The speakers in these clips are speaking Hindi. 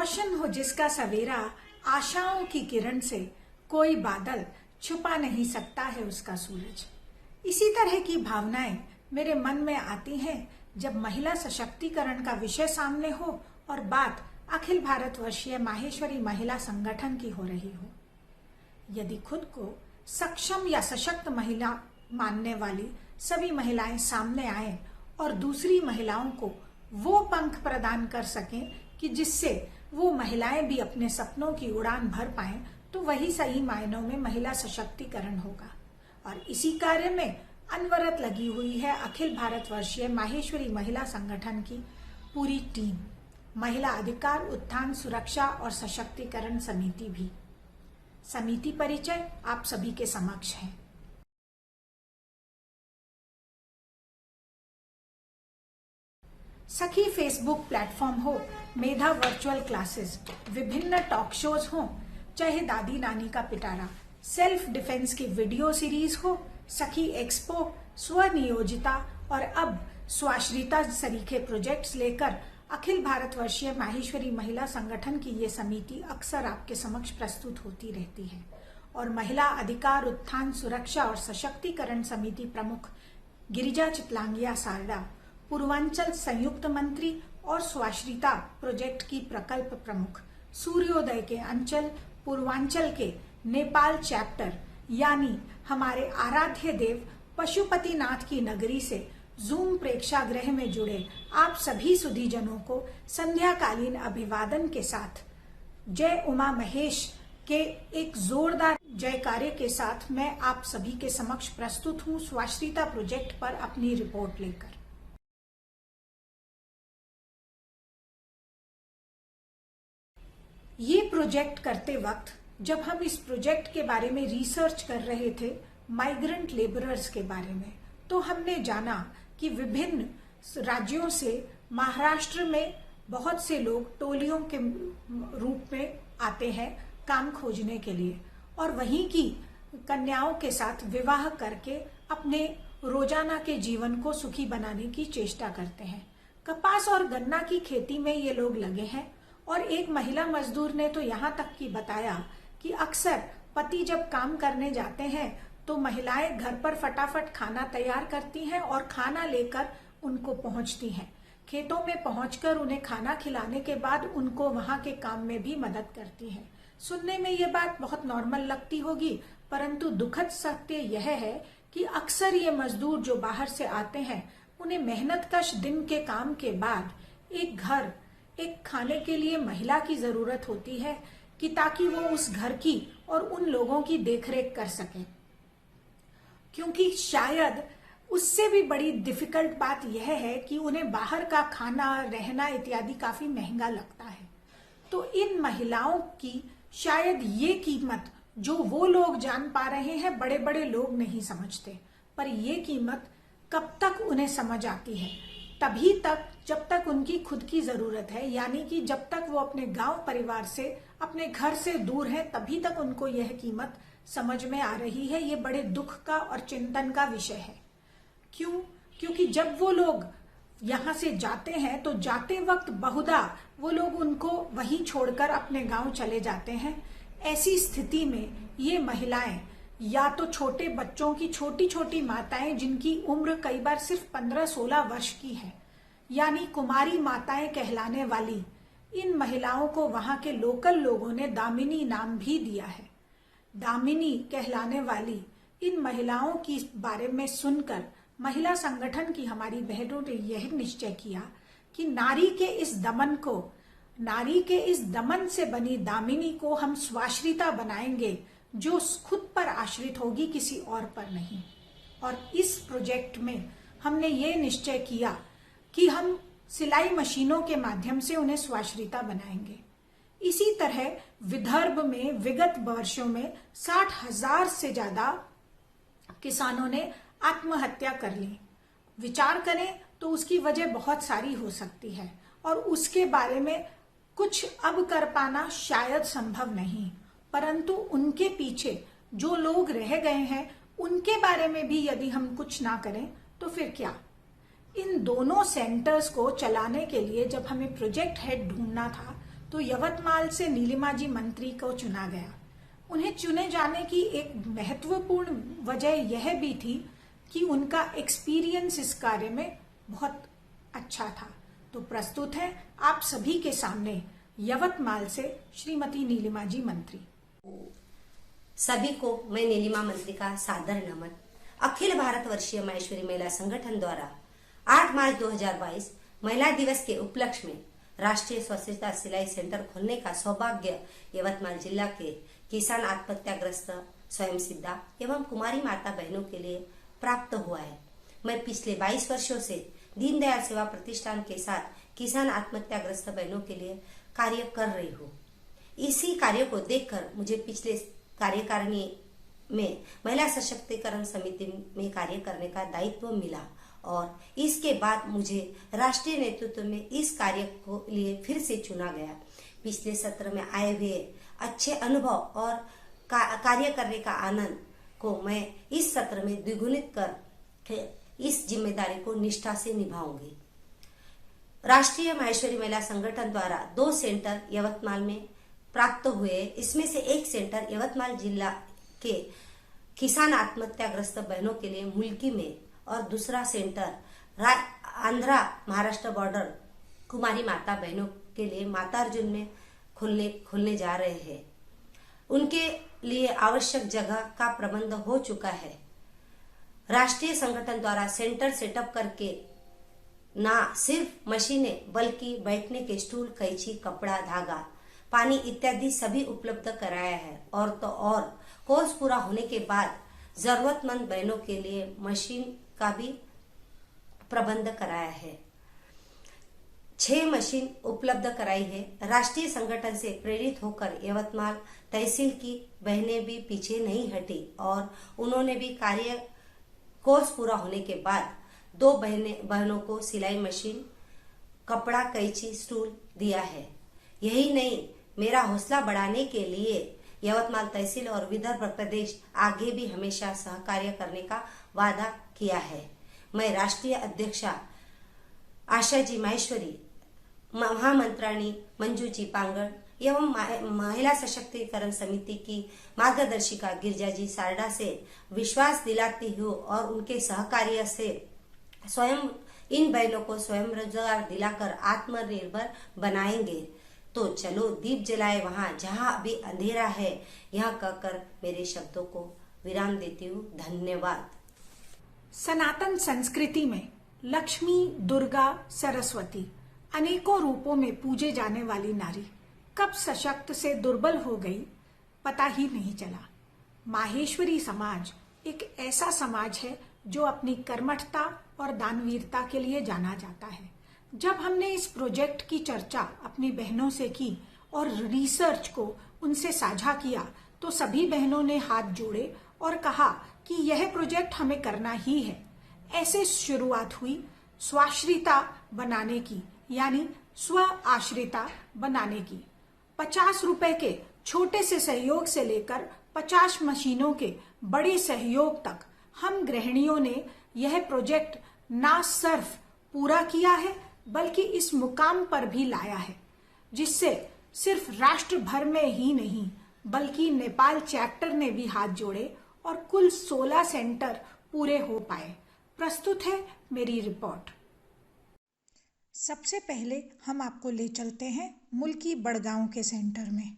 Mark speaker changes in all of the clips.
Speaker 1: रोशन हो जिसका सवेरा, आशाओं की किरण से कोई बादल छुपा नहीं सकता है उसका सूरज। इसी तरह की भावनाएं मेरे मन में आती हैं जब महिला सशक्तिकरण का विषय सामने हो और बात अखिल भारतवर्षीय माहेश्वरी महिला संगठन की हो रही हो। यदि खुद को सक्षम या सशक्त महिला मानने वाली सभी महिलाएं सामने आए और दूसरी महिलाओं को वो पंख प्रदान कर सकें कि जिससे वो महिलाएं भी अपने सपनों की उड़ान भर पाएं, तो वही सही मायनों में महिला सशक्तिकरण होगा। और इसी कार्य में अनवरत लगी हुई है अखिल भारतवर्षीय माहेश्वरी महिला संगठन की पूरी टीम, महिला अधिकार उत्थान सुरक्षा और सशक्तिकरण समिति भी। समिति परिचय आप सभी के समक्ष है। सखी फेसबुक प्लेटफॉर्म हो, मेधा वर्चुअल क्लासेस, विभिन्न टॉक शोज हो, चाहे दादी नानी का पिटारा, सेल्फ डिफेंस की वीडियो सीरीज हो, सखी एक्सपो, स्वनियोजिता और अब स्वाश्रिता सरीखे प्रोजेक्ट्स लेकर अखिल भारतवर्षीय माहेश्वरी महिला संगठन की ये समिति अक्सर आपके समक्ष प्रस्तुत होती रहती है। और महिला अधिकार उत्थान सुरक्षा और सशक्तिकरण समिति प्रमुख गिरिजा चितलांगिया सारडा, पूर्वांचल संयुक्त मंत्री और स्वाश्रिता प्रोजेक्ट की प्रकल्प प्रमुख, सूर्योदय के अंचल पूर्वांचल के नेपाल चैप्टर यानी हमारे आराध्य देव पशुपतिनाथ की नगरी से जूम प्रेक्षागृह में जुड़े आप सभी सुधीजनों को संध्याकालीन अभिवादन के साथ जय उमा महेश के एक जोरदार जयकारे के साथ मैं आप सभी के समक्ष प्रस्तुत हूं स्वाश्रिता प्रोजेक्ट पर अपनी रिपोर्ट लेकर। ये प्रोजेक्ट करते वक्त जब हम इस प्रोजेक्ट के बारे में रिसर्च कर रहे थे माइग्रेंट लेबरर्स के बारे में, तो हमने जाना कि विभिन्न राज्यों से महाराष्ट्र में बहुत से लोग टोलियों के रूप में आते हैं काम खोजने के लिए और वहीं की कन्याओं के साथ विवाह करके अपने रोजाना के जीवन को सुखी बनाने की चेष्टा करते हैं। कपास और गन्ना की खेती में ये लोग लगे हैं और एक महिला मजदूर ने तो यहाँ तक की बताया कि अक्सर पति जब काम करने जाते हैं तो महिलाएं घर पर फटाफट खाना तैयार करती हैं और खाना लेकर उनको पहुंचती हैं। खेतों में पहुंचकर उन्हें खाना खिलाने के बाद उनको वहां के काम में भी मदद करती हैं। सुनने में ये बात बहुत नॉर्मल लगती होगी, परंतु दुखद सत्य यह है कि अक्सर ये मजदूर जो बाहर से आते हैं उन्हें मेहनतकश दिन के काम के बाद एक घर, एक खाने के लिए महिला की जरूरत होती है कि ताकि वो उस घर की और उन लोगों की देखरेख कर सके, क्योंकि शायद उससे भी बड़ी डिफिकल्ट बात यह है कि उन्हें बाहर का खाना, रहना इत्यादि काफी महंगा लगता है। तो इन महिलाओं की शायद ये कीमत जो वो लोग जान पा रहे हैं, बड़े बड़े लोग नहीं समझते, पर ये कीमत कब तक उन्हें समझ आती है? तभी तक जब तक उनकी खुद की जरूरत है, यानी कि जब तक वो अपने गांव परिवार से, अपने घर से दूर हैं, तभी तक उनको यह कीमत समझ में आ रही है। ये बड़े दुख का और चिंतन का विषय है। क्यों? क्योंकि जब वो लोग यहाँ से जाते हैं तो जाते वक्त बहुधा वो लोग उनको वहीं छोड़कर अपने गांव चले जाते हैं। ऐसी स्थिति में ये महिलाएं या तो छोटे बच्चों की छोटी छोटी माताएं जिनकी उम्र कई बार सिर्फ 15-16 वर्ष की है, यानी कुमारी माताएं कहलाने वाली इन महिलाओं को वहां के लोकल लोगों ने दामिनी नाम भी दिया है। दामिनी कहलाने वाली इन महिलाओं की बारे में सुनकर महिला संगठन की हमारी बहनों ने यह निश्चय किया कि नारी के इस दमन से बनी दामिनी को हम स्वाश्रिता बनाएंगे, जो खुद पर आश्रित होगी, किसी और पर नहीं। और इस प्रोजेक्ट में हमने ये निश्चय किया कि हम सिलाई मशीनों के माध्यम से उन्हें स्वाश्रिता बनाएंगे। इसी तरह विदर्भ में विगत वर्षों में 60,000 से ज्यादा किसानों ने आत्महत्या कर ली। विचार करें तो उसकी वजह बहुत सारी हो सकती है और उसके बारे में कुछ अब कर पाना शायद संभव नहीं, परंतु उनके पीछे जो लोग रह गए हैं उनके बारे में भी यदि हम कुछ ना करें तो फिर क्या। इन दोनों सेंटर्स को चलाने के लिए जब हमें प्रोजेक्ट हेड ढूंढना था तो यवतमाल से नीलिमा जी मंत्री को चुना गया। उन्हें चुने जाने की एक महत्वपूर्ण वजह यह भी थी कि उनका एक्सपीरियंस इस कार्य में बहुत अच्छा था। तो प्रस्तुत है आप सभी के सामने यवतमाल से श्रीमती नीलिमा जी मंत्री।
Speaker 2: सभी को मैं नीलिमा मंत्री का सादर नमन। अखिल भारत वर्षीय माहेश्वरी महिला संगठन द्वारा 8 मार्च 2022 महिला दिवस के उपलक्ष्य में राष्ट्रीय स्वच्छता सिलाई सेंटर खोलने का सौभाग्य यवतमाल जिला के किसान आत्महत्याग्रस्त स्वयं सिद्धा एवं कुमारी माता बहनों के लिए प्राप्त हुआ है। मैं पिछले 22 वर्षों से दीनदयाल सेवा प्रतिष्ठान के साथ किसान आत्महत्याग्रस्त बहनों के लिए कार्य कर रही हूँ। इसी कार्य को देखकर मुझे पिछले कार्यकारिणी में महिला सशक्तिकरण समिति में कार्य करने का दायित्व मिला और इसके बाद मुझे राष्ट्रीय नेतृत्व में इस कार्य को लिए फिर से चुना गया। पिछले सत्र में आए हुए अच्छे अनुभव और कार्य करने का आनंद को मैं इस सत्र में द्विगुणित कर इस जिम्मेदारी को निष्ठा से निभाऊंगी। राष्ट्रीय माहेश्वरी महिला संगठन द्वारा 2 सेंटर यवतमाल में प्राप्त हुए। इसमें से एक सेंटर यवतमाल जिला के किसान आत्महत्याग्रस्त बहनों के लिए मुल्की में और दूसरा सेंटर आंध्रा महाराष्ट्र बॉर्डर कुमारी माता बहनों के लिए मातार्जुन में खुलने जा रहे हैं। उनके लिए आवश्यक जगह का प्रबंध हो चुका है। राष्ट्रीय संगठन द्वारा सेंटर सेटअप करके ना सिर्फ मशीनें बल्कि बैठने के स्टूल, कैंची, कपड़ा, धागा, पानी इत्यादि सभी उपलब्ध कराया है। और तो और कोर्स पूरा होने के बाद जरूरतमंद बहनों के लिए मशीन का भी प्रबंध कराया है। 6 मशीन उपलब्ध कराई है। राष्ट्रीय संगठन से प्रेरित होकर यवतमाल तहसील की बहनें भी पीछे नहीं हटी और उन्होंने भी कार्य कोर्स पूरा होने के बाद 2 बहनों को सिलाई मशीन, कपड़ा, कैंची, स्टूल दिया है। यही नहीं, मेरा हौसला बढ़ाने के लिए यवतमाल तहसील और विदर्भ प्रदेश आगे भी हमेशा सहकार्य करने का वादा किया है। मैं राष्ट्रीय अध्यक्षा आशा जी माहेश्वरी, महामंत्राणी मंजू जी पांगड़ एवं महिला सशक्तिकरण समिति की मार्गदर्शिका गिरिजा जी सारडा से विश्वास दिलाती हूँ और उनके सहकार्य से स्वयं इन बहनों को स्वयं रोजगार दिलाकर आत्मनिर्भर बनाएंगे। तो चलो दीप जलाए वहां जहां अभी अंधेरा है, यह कहकर मेरे शब्दों को विराम देती हूँ। धन्यवाद।
Speaker 1: सनातन संस्कृति में लक्ष्मी, दुर्गा, सरस्वती अनेकों रूपों में पूजे जाने वाली नारी कब सशक्त से दुर्बल हो गई पता ही नहीं चला। माहेश्वरी समाज एक ऐसा समाज है जो अपनी कर्मठता और दानवीरता के लिए जाना जाता है। जब हमने इस प्रोजेक्ट की चर्चा अपनी बहनों से की और रिसर्च को उनसे साझा किया तो सभी बहनों ने हाथ जोड़े और कहा कि यह प्रोजेक्ट हमें करना ही है। ऐसे शुरुआत हुई स्वाश्रिता बनाने की, यानी स्व आश्रिता बनाने की। 50 रुपए के छोटे से सहयोग से लेकर 50 मशीनों के बड़े सहयोग तक हम गृहिणियों ने यह प्रोजेक्ट ना सिर्फ पूरा किया है बल्कि इस मुकाम पर भी लाया है, जिससे सिर्फ राष्ट्र भर में ही नहीं बल्कि नेपाल चैप्टर ने भी हाथ जोड़े और कुल 16 सेंटर पूरे हो पाए। प्रस्तुत है मेरी रिपोर्ट। सबसे पहले हम आपको ले चलते हैं मुल्की बड़गांव के सेंटर में।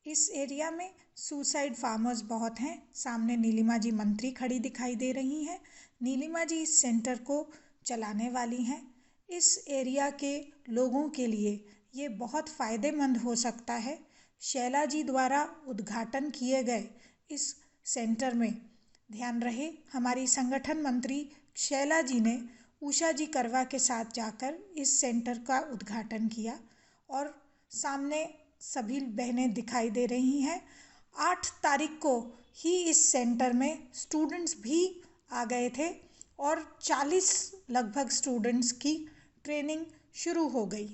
Speaker 1: इस एरिया में सुसाइड फार्मर्स बहुत हैं। सामने नीलिमा जी मंत्री खड़ी दिखाई दे रही हैं। नीलिमा जी इस सेंटर को चलाने वाली हैं। इस एरिया के लोगों के लिए ये बहुत फ़ायदेमंद हो सकता है। शैला जी द्वारा उद्घाटन किए गए इस सेंटर में ध्यान रहे हमारी संगठन मंत्री शैला जी ने उषा जी करवा के साथ जाकर इस सेंटर का उद्घाटन किया और सामने सभी बहनें दिखाई दे रही हैं। 8 तारीख को ही इस सेंटर में स्टूडेंट्स भी आ गए थे और 40 लगभग स्टूडेंट्स की ट्रेनिंग शुरू हो गई।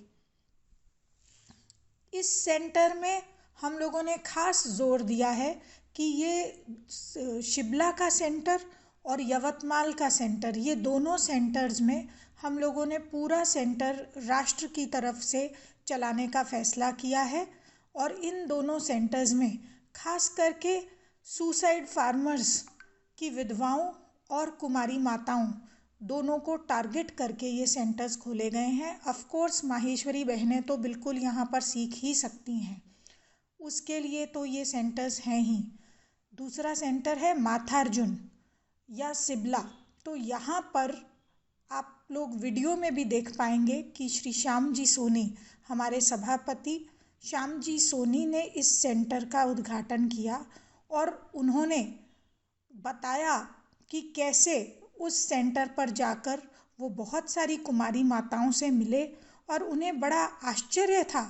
Speaker 1: इस सेंटर में हम लोगों ने खास जोर दिया है कि ये शिमला का सेंटर और यवतमाल का सेंटर, ये दोनों सेंटर्स में हम लोगों ने पूरा सेंटर राष्ट्र की तरफ से चलाने का फैसला किया है और इन दोनों सेंटर्स में खास करके सुसाइड फार्मर्स की विधवाओं और कुमारी माताओं दोनों को टारगेट करके ये सेंटर्स खोले गए हैं। ऑफ कोर्स माहेश्वरी बहनें तो बिल्कुल यहाँ पर सीख ही सकती हैं, उसके लिए तो ये सेंटर्स हैं ही। दूसरा सेंटर है माथार्जुन या सिबला। तो यहाँ पर आप लोग वीडियो में भी देख पाएंगे कि श्री श्याम जी सोनी, हमारे सभापति श्याम जी सोनी ने इस सेंटर का उद्घाटन किया और उन्होंने बताया कि कैसे उस सेंटर पर जाकर वो बहुत सारी कुमारी माताओं से मिले और उन्हें बड़ा आश्चर्य था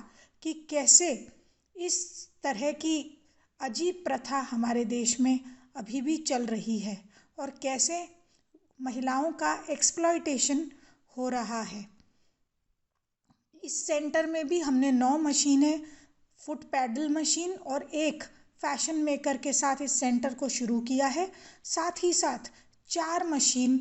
Speaker 1: कि कैसे इस तरह की अजीब प्रथा हमारे देश में अभी भी चल रही है और कैसे महिलाओं का एक्सप्लॉयटेशन हो रहा है। इस सेंटर में भी हमने 9 मशीनें, फुट पैडल मशीन और एक फैशन मेकर के साथ इस सेंटर को शुरू किया है। साथ ही साथ 4 मशीन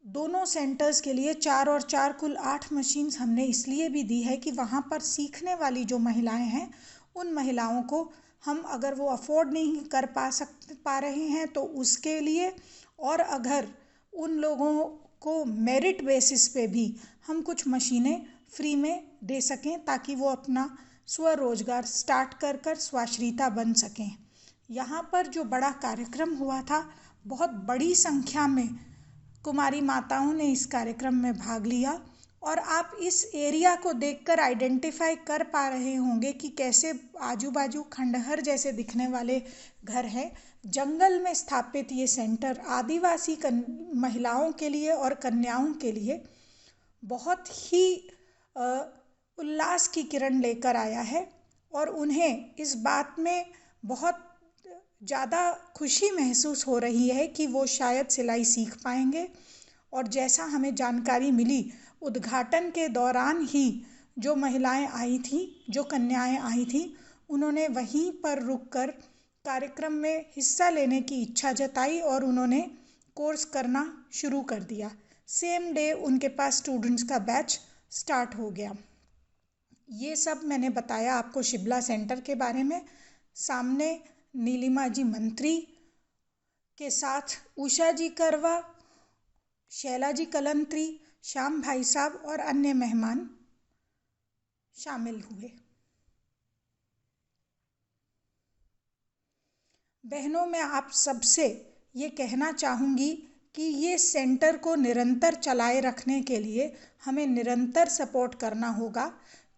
Speaker 1: दोनों सेंटर्स के लिए, 4 और 4 कुल 8 मशीन्स हमने इसलिए भी दी है कि वहाँ पर सीखने वाली जो महिलाएं हैं उन महिलाओं को हम अगर वो अफोर्ड नहीं कर पा रहे हैं तो उसके लिए, और अगर उन लोगों को मेरिट बेसिस पे भी हम कुछ मशीनें फ्री में दे सकें ताकि वो अपना स्वरोजगार स्टार्ट कर स्वाश्रिता बन सकें। यहाँ पर जो बड़ा कार्यक्रम हुआ था, बहुत बड़ी संख्या में कुमारी माताओं ने इस कार्यक्रम में भाग लिया और आप इस एरिया को देखकर आइडेंटिफाई कर पा रहे होंगे कि कैसे आजू बाजू खंडहर जैसे दिखने वाले घर हैं। जंगल में स्थापित ये सेंटर आदिवासी महिलाओं के लिए और कन्याओं के लिए बहुत ही उल्लास की किरण लेकर आया है और उन्हें इस बात में बहुत ज़्यादा खुशी महसूस हो रही है कि वो शायद सिलाई सीख पाएंगे। और जैसा हमें जानकारी मिली, उद्घाटन के दौरान ही जो महिलाएं आई थीं, जो कन्याएं आई थीं, उन्होंने वहीं पर रुककर कार्यक्रम में हिस्सा लेने की इच्छा जताई और उन्होंने कोर्स करना शुरू कर दिया। सेम डे उनके पास स्टूडेंट्स का बैच स्टार्ट हो गया। ये सब मैंने बताया आपको शिबला सेंटर के बारे में। सामने नीलिमा जी मंत्री के साथ उषा जी करवा, शैला जी कलंत्री, श्याम भाई साहब और अन्य मेहमान शामिल हुए। बहनों, मैं आप सबसे ये कहना चाहूँगी कि ये सेंटर को निरंतर चलाए रखने के लिए हमें निरंतर सपोर्ट करना होगा,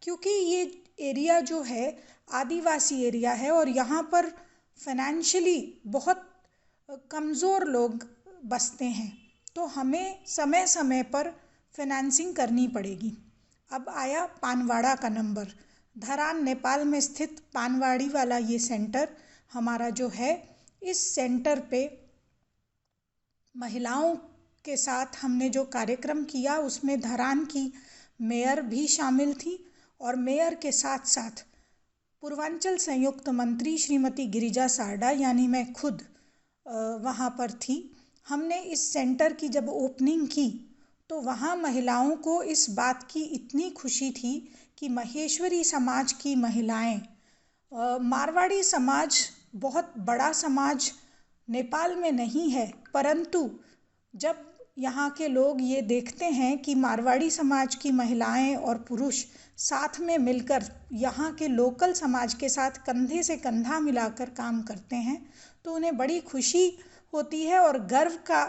Speaker 1: क्योंकि ये एरिया जो है आदिवासी एरिया है और यहाँ पर फाइनेंशियली बहुत कमज़ोर लोग बसते हैं, तो हमें समय समय पर फाइनेंसिंग करनी पड़ेगी। अब आया पानवाड़ा का नंबर। धरान नेपाल में स्थित पानवाड़ी वाला ये सेंटर हमारा जो है, इस सेंटर पे महिलाओं के साथ हमने जो कार्यक्रम किया उसमें धरान की मेयर भी शामिल थी और मेयर के साथ साथ पूर्वांचल संयुक्त मंत्री श्रीमती गिरिजा सारडा यानी मैं खुद वहाँ पर थी। हमने इस सेंटर की जब ओपनिंग की तो वहाँ महिलाओं को इस बात की इतनी खुशी थी कि महेश्वरी समाज की महिलाएं, मारवाड़ी समाज बहुत बड़ा समाज नेपाल में नहीं है, परंतु जब यहाँ के लोग ये देखते हैं कि मारवाड़ी समाज की महिलाएं और पुरुष साथ में मिलकर यहाँ के लोकल समाज के साथ कंधे से कंधा मिलाकर काम करते हैं, तो उन्हें बड़ी खुशी होती है और गर्व का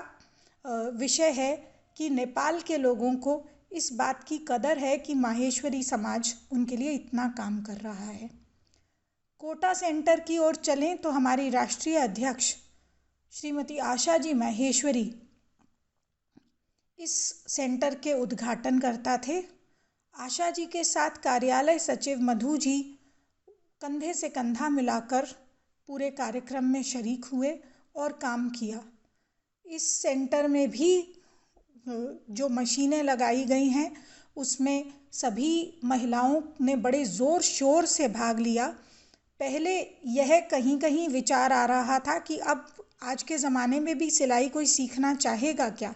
Speaker 1: विषय है कि नेपाल के लोगों को इस बात की कदर है कि माहेश्वरी समाज उनके लिए इतना काम कर रहा है। कोटा सेंटर की ओर चलें तो हमारी राष्ट्रीय अध्यक्ष श्रीमती आशा जी माहेश्वरी इस सेंटर के उद्घाटन करता थे। आशा जी के साथ कार्यालय सचिव मधु जी कंधे से कंधा मिलाकर पूरे कार्यक्रम में शरीक हुए और काम किया। इस सेंटर में भी जो मशीनें लगाई गई हैं उसमें सभी महिलाओं ने बड़े ज़ोर शोर से भाग लिया। पहले यह कहीं कहीं विचार आ रहा था कि अब आज के ज़माने में भी सिलाई कोई सीखना चाहेगा क्या,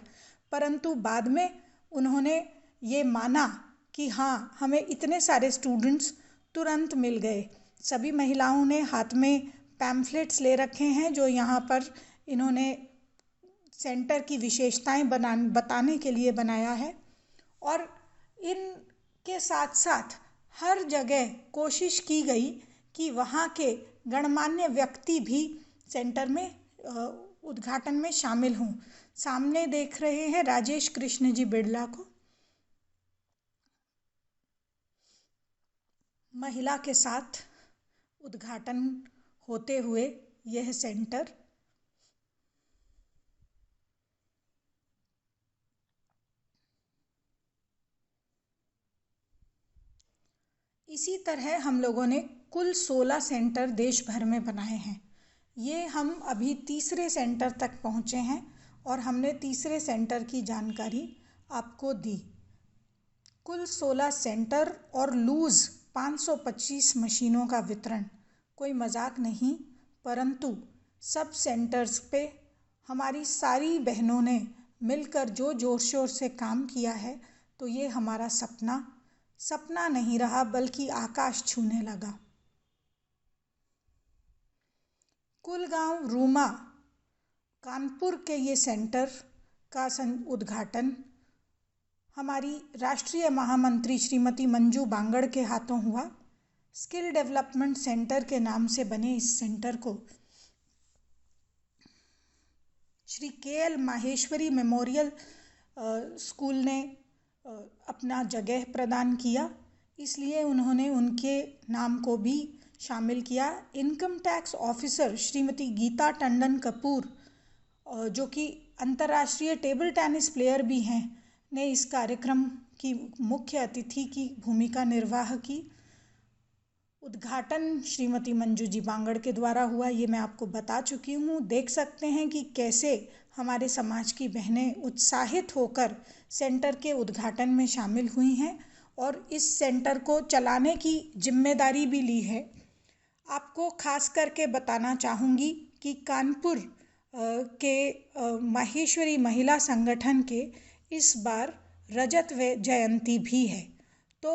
Speaker 1: परंतु बाद में उन्होंने ये माना कि हाँ, हमें इतने सारे स्टूडेंट्स तुरंत मिल गए। सभी महिलाओं ने हाथ में पैम्फलेट्स ले रखे हैं जो यहाँ पर इन्होंने सेंटर की विशेषताएं बताने के लिए बनाया है। और इनके साथ साथ हर जगह कोशिश की गई कि वहाँ के गणमान्य व्यक्ति भी सेंटर में उद्घाटन में शामिल हों। सामने देख रहे हैं राजेश कृष्ण जी बिड़ला को, महिला के साथ उद्घाटन होते हुए यह सेंटर। इसी तरह हम लोगों ने कुल 16 सेंटर देश भर में बनाए हैं। ये हम अभी तीसरे सेंटर तक पहुँचे हैं और हमने तीसरे सेंटर की जानकारी आपको दी। कुल 16 सेंटर और लूज़ 525 मशीनों का वितरण कोई मजाक नहीं, परंतु सब सेंटर्स पे हमारी सारी बहनों ने मिलकर जो जोर शोर से काम किया है, तो ये हमारा सपना नहीं रहा बल्कि आकाश छूने लगा। कुलगांव रूमा कानपुर के ये सेंटर का उद्घाटन हमारी राष्ट्रीय महामंत्री श्रीमती मंजू बांगड़ के हाथों हुआ। स्किल डेवलपमेंट सेंटर के नाम से बने इस सेंटर को Shri KL. Maheshwari memorial school ने अपना जगह प्रदान किया, इसलिए उन्होंने उनके नाम को भी शामिल किया। Income tax officer Shrimati Geeta Tandon Kapoor, जो कि अंतर्राष्ट्रीय टेबल टेनिस प्लेयर भी हैं, ने इस कार्यक्रम की मुख्य अतिथि की भूमिका निर्वाह की। उद्घाटन श्रीमती मंजू जी बांगड़ के द्वारा हुआ, ये मैं आपको बता चुकी हूँ। देख सकते हैं कि कैसे हमारे समाज की बहनें उत्साहित होकर सेंटर के उद्घाटन में शामिल हुई हैं और इस सेंटर को चलाने की जिम्मेदारी भी ली है। आपको खास करके बताना चाहूँगी कि कानपुर के माहेश्वरी महिला संगठन के इस बार रजत जयंती भी है, तो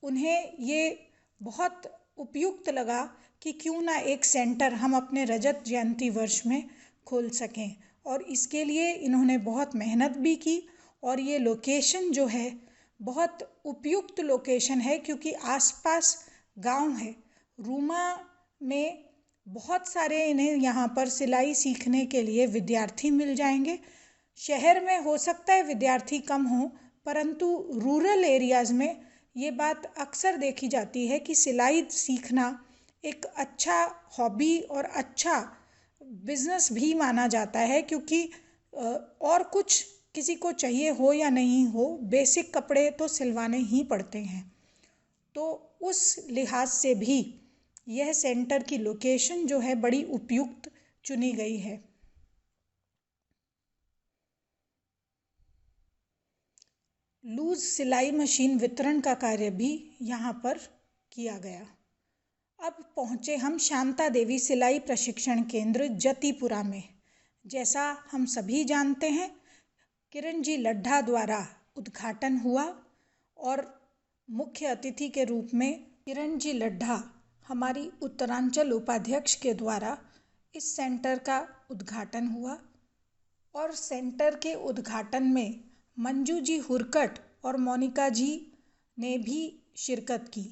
Speaker 1: उन्हें ये बहुत उपयुक्त लगा कि क्यों ना एक सेंटर हम अपने रजत जयंती वर्ष में खोल सकें, और इसके लिए इन्होंने बहुत मेहनत भी की। और ये लोकेशन जो है बहुत उपयुक्त लोकेशन है, क्योंकि आसपास गांव है। रूमा में बहुत सारे इन्हें यहाँ पर सिलाई सीखने के लिए विद्यार्थी मिल जाएंगे। शहर में हो सकता है विद्यार्थी कम हो, परंतु रूरल एरियाज़ में ये बात अक्सर देखी जाती है कि सिलाई सीखना एक अच्छा हॉबी और अच्छा बिजनेस भी माना जाता है, क्योंकि और कुछ किसी को चाहिए हो या नहीं हो, बेसिक कपड़े तो सिलवाने ही पड़ते हैं। तो उस लिहाज से भी यह सेंटर की लोकेशन जो है बड़ी उपयुक्त चुनी गई है। लूज सिलाई मशीन वितरण का कार्य भी यहाँ पर किया गया। अब पहुँचे हम शांता देवी सिलाई प्रशिक्षण केंद्र जतीपुरा में। जैसा हम सभी जानते हैं, किरण जी लड्ढा द्वारा उद्घाटन हुआ और मुख्य अतिथि के रूप में किरण जी लड्ढा हमारी उत्तरांचल उपाध्यक्ष के द्वारा इस सेंटर का उद्घाटन हुआ। और सेंटर के उद्घाटन में मंजू जी हुरकट और मोनिका जी ने भी शिरकत की।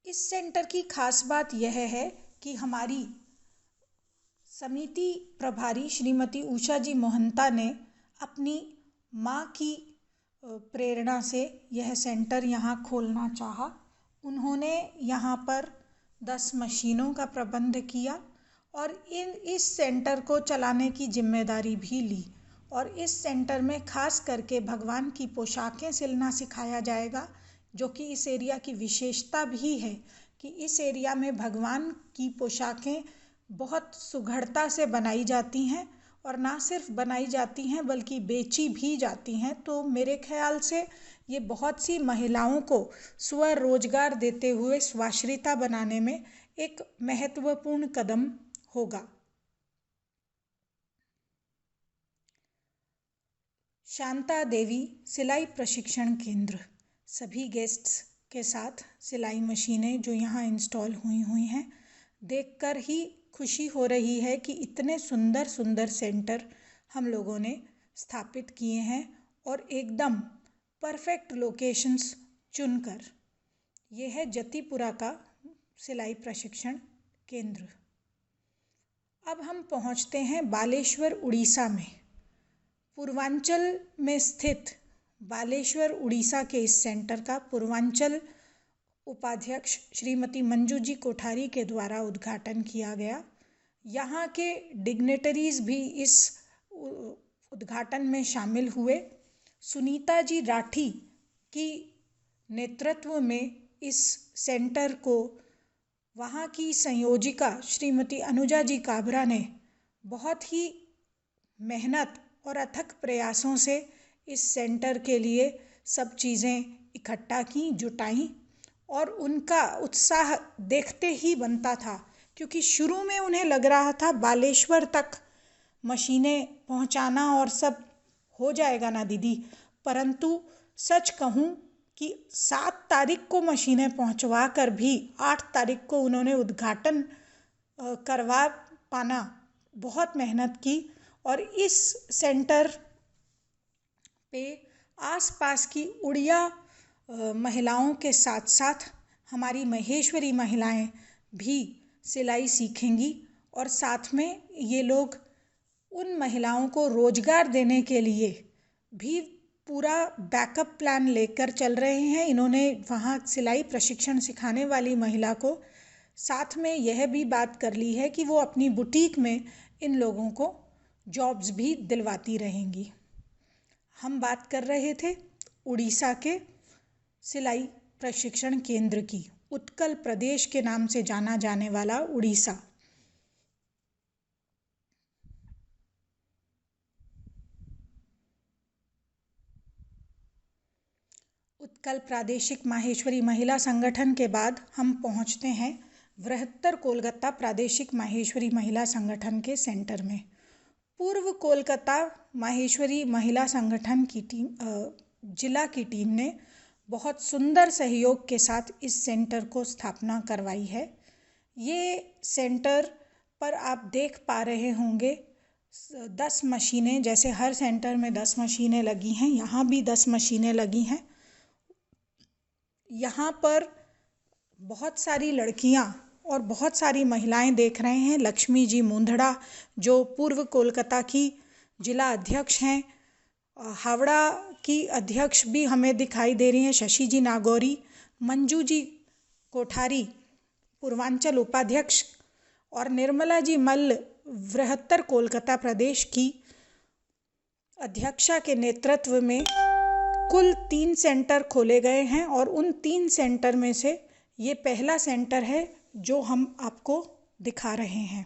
Speaker 1: इस सेंटर की खास बात यह है कि हमारी समिति प्रभारी श्रीमती उषा जी मोहंता ने अपनी माँ की प्रेरणा से यह सेंटर यहाँ खोलना चाहा। उन्होंने यहाँ पर 10 मशीनों का प्रबंध किया और इस सेंटर को चलाने की जिम्मेदारी भी ली। और इस सेंटर में खास करके भगवान की पोशाकें सिलना सिखाया जाएगा, जो कि इस एरिया की विशेषता भी है कि इस एरिया में भगवान की पोशाकें बहुत सुघड़ता से बनाई जाती हैं, और ना सिर्फ बनाई जाती हैं बल्कि बेची भी जाती हैं। तो मेरे ख्याल से ये बहुत सी महिलाओं को स्वरोजगार देते हुए स्वाश्रिता बनाने में एक महत्वपूर्ण कदम होगा। शांता देवी सिलाई प्रशिक्षण केंद्र। सभी गेस्ट्स के साथ सिलाई मशीनें जो यहाँ इंस्टॉल हुई हैं, देखकर ही खुशी हो रही है कि इतने सुंदर सुंदर सेंटर हम लोगों ने स्थापित किए हैं और एकदम परफेक्ट लोकेशंस चुनकर। ये है जतिपुरा का सिलाई प्रशिक्षण केंद्र। अब हम पहुँचते हैं बालेश्वर उड़ीसा में। पूर्वांचल में स्थित बालेश्वर उड़ीसा के इस सेंटर का पूर्वांचल उपाध्यक्ष श्रीमती मंजू जी कोठारी के द्वारा उद्घाटन किया गया। यहाँ के डिग्नेटरीज भी इस उद्घाटन में शामिल हुए। सुनीता जी राठी की नेतृत्व में इस सेंटर को वहाँ की संयोजिका श्रीमती अनुजा जी काबरा ने बहुत ही मेहनत और अथक प्रयासों से इस सेंटर के लिए सब चीज़ें इकट्ठा की, जुटाई, और उनका उत्साह देखते ही बनता था, क्योंकि शुरू में उन्हें लग रहा था बालेश्वर तक मशीनें पहुंचाना और सब हो जाएगा ना दीदी, परंतु सच कहूं कि 7 तारीख को मशीनें पहुंचवा कर भी 8 तारीख को उन्होंने उद्घाटन करवा पाना बहुत मेहनत की। और इस सेंटर पे आसपास की उड़िया महिलाओं के साथ साथ हमारी महेश्वरी महिलाएं भी सिलाई सीखेंगी और साथ में ये लोग उन महिलाओं को रोजगार देने के लिए भी पूरा बैकअप प्लान लेकर चल रहे हैं। इन्होंने वहाँ सिलाई प्रशिक्षण सिखाने वाली महिला को साथ में यह भी बात कर ली है कि वो अपनी बुटीक में इन लोगों को जॉब्स भी दिलवाती रहेंगी। हम बात कर रहे थे उड़ीसा के सिलाई प्रशिक्षण केंद्र की। उत्कल प्रदेश के नाम से जाना जाने वाला उड़ीसा। उत्कल प्रादेशिक माहेश्वरी महिला संगठन के बाद हम पहुंचते हैं बृहत्तर कोलकाता प्रादेशिक माहेश्वरी महिला संगठन के सेंटर में। पूर्व कोलकाता माहेश्वरी महिला संगठन की टीम, जिला की टीम ने बहुत सुंदर सहयोग के साथ इस सेंटर को स्थापना करवाई है। ये सेंटर पर आप देख पा रहे होंगे 10 मशीनें, जैसे हर सेंटर में 10 मशीनें लगी हैं, यहाँ भी 10 मशीनें लगी हैं। यहाँ पर बहुत सारी लड़कियाँ और बहुत सारी महिलाएं देख रहे हैं। लक्ष्मी जी मुंदड़ा जो पूर्व कोलकाता की जिला अध्यक्ष हैं, हावड़ा की अध्यक्ष भी हमें दिखाई दे रही हैं, शशि जी नागौरी, मंजू जी कोठारी पूर्वांचल उपाध्यक्ष, और निर्मला जी मल्ल बृहत्तर कोलकाता प्रदेश की अध्यक्षा के नेतृत्व में कुल 3 सेंटर खोले गए हैं और उन 3 सेंटर में से ये पहला सेंटर है जो हम आपको दिखा रहे हैं।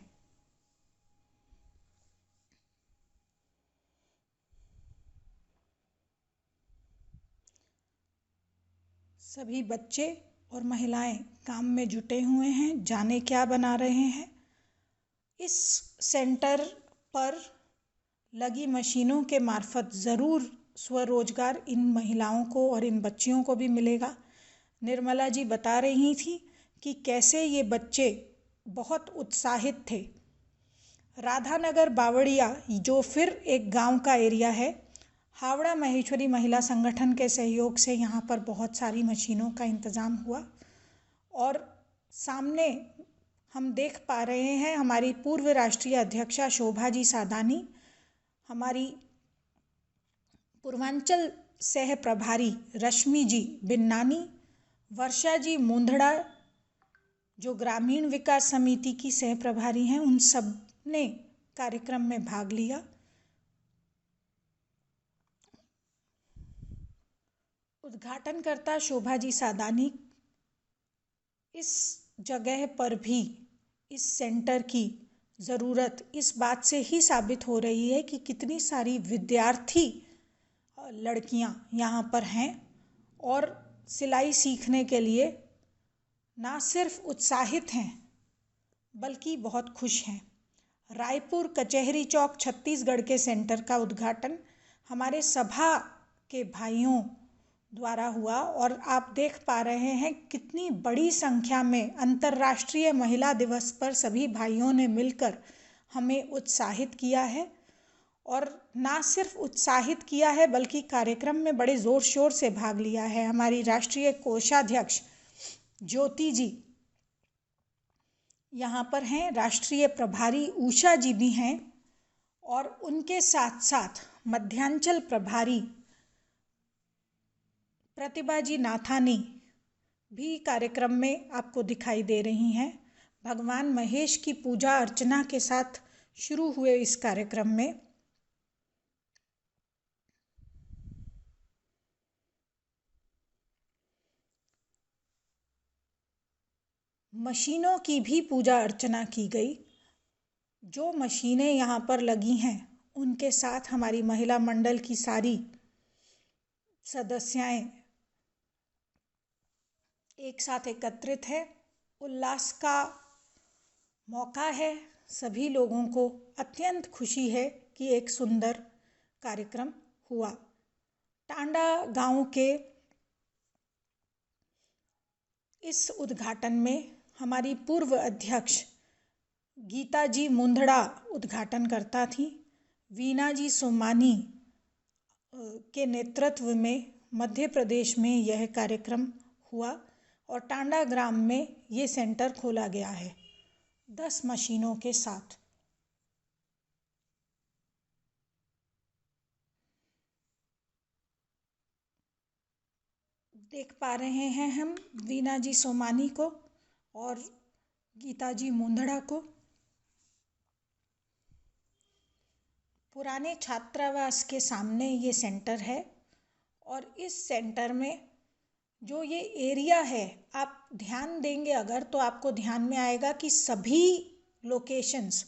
Speaker 1: सभी बच्चे और महिलाएं काम में जुटे हुए हैं, जाने क्या बना रहे हैं। इस सेंटर पर लगी मशीनों के मार्फत ज़रूर स्वरोजगार इन महिलाओं को और इन बच्चियों को भी मिलेगा। निर्मला जी बता रही थी कि कैसे ये बच्चे बहुत उत्साहित थे। राधानगर बावड़िया जो फिर एक गांव का एरिया है, हावड़ा महेश्वरी महिला संगठन के सहयोग से यहाँ पर बहुत सारी मशीनों का इंतज़ाम हुआ। और सामने हम देख पा रहे हैं हमारी पूर्व राष्ट्रीय अध्यक्षा शोभा जी सादानी, हमारी पूर्वांचल सह प्रभारी रश्मि जी बिन्नानी, वर्षा जी मुंदड़ा जो ग्रामीण विकास समिति की सह प्रभारी हैं, उन सब ने कार्यक्रम में भाग लिया। उद्घाटनकर्ता शोभा जी सादानी इस जगह पर भी इस सेंटर की ज़रूरत इस बात से ही साबित हो रही है कि कितनी सारी विद्यार्थी लड़कियां यहाँ पर हैं और सिलाई सीखने के लिए ना सिर्फ उत्साहित हैं बल्कि बहुत खुश हैं। रायपुर कचहरी चौक छत्तीसगढ़ के सेंटर का उद्घाटन हमारे सभा के भाइयों द्वारा हुआ और आप देख पा रहे हैं कितनी बड़ी संख्या में अंतर्राष्ट्रीय महिला दिवस पर सभी भाइयों ने मिलकर हमें उत्साहित किया है। और ना सिर्फ उत्साहित किया है बल्कि कार्यक्रम में बड़े ज़ोर शोर से भाग लिया है। हमारी राष्ट्रीय कोषाध्यक्ष ज्योति जी यहाँ पर हैं, राष्ट्रीय प्रभारी उषा जी भी हैं और उनके साथ साथ मध्यांचल प्रभारी प्रतिभा जी नाथानी भी कार्यक्रम में आपको दिखाई दे रही हैं। भगवान महेश की पूजा अर्चना के साथ शुरू हुए इस कार्यक्रम में मशीनों की भी पूजा अर्चना की गई। जो मशीनें यहाँ पर लगी हैं उनके साथ हमारी महिला मंडल की सारी सदस्याएं एक साथ एकत्रित है। उल्लास का मौका है। सभी लोगों को अत्यंत खुशी है कि एक सुंदर कार्यक्रम हुआ। टांडा गांव के इस उद्घाटन में हमारी पूर्व अध्यक्ष गीता जी मुंदड़ा उद्घाटनकर्ता थी। वीना जी सोमानी के नेतृत्व में मध्य प्रदेश में यह कार्यक्रम हुआ और टांडा ग्राम में ये सेंटर खोला गया है 10 मशीनों के साथ। देख पा रहे हैं हम वीना जी सोमानी को और गीता जी मुंदड़ा को। पुराने छात्रावास के सामने ये सेंटर है और इस सेंटर में जो ये एरिया है, आप ध्यान देंगे अगर तो आपको ध्यान में आएगा कि सभी लोकेशंस,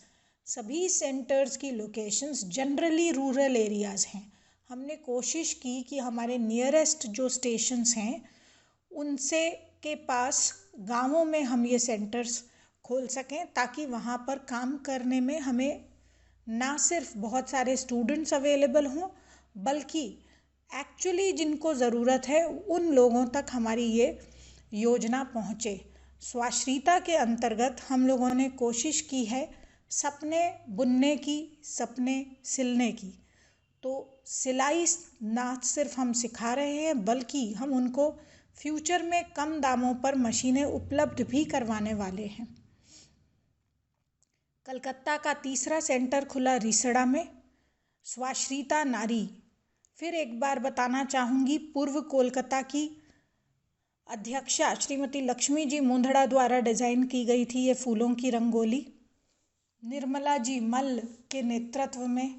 Speaker 1: सभी सेंटर्स की लोकेशंस जनरली रूरल एरियाज़ हैं। हमने कोशिश की कि हमारे नियरेस्ट जो स्टेशंस हैं उनसे के पास गांवों में हम ये सेंटर्स खोल सकें ताकि वहाँ पर काम करने में हमें ना सिर्फ बहुत सारे स्टूडेंट्स अवेलेबल हों बल्कि एक्चुअली जिनको ज़रूरत है उन लोगों तक हमारी ये योजना पहुँचे। स्वाश्रिता के अंतर्गत हम लोगों ने कोशिश की है सपने बुनने की, सपने सिलने की। तो सिलाई ना सिर्फ हम सिखा रहे हैं बल्कि हम उनको फ्यूचर में कम दामों पर मशीनें उपलब्ध भी करवाने वाले हैं। कलकत्ता का तीसरा सेंटर खुला रिसड़ा में। स्वाश्रिता नारी, फिर एक बार बताना चाहूँगी, पूर्व कोलकाता की अध्यक्षा श्रीमती लक्ष्मी जी मुंदड़ा द्वारा डिज़ाइन की गई थी ये फूलों की रंगोली। निर्मला जी मल्ल के नेतृत्व में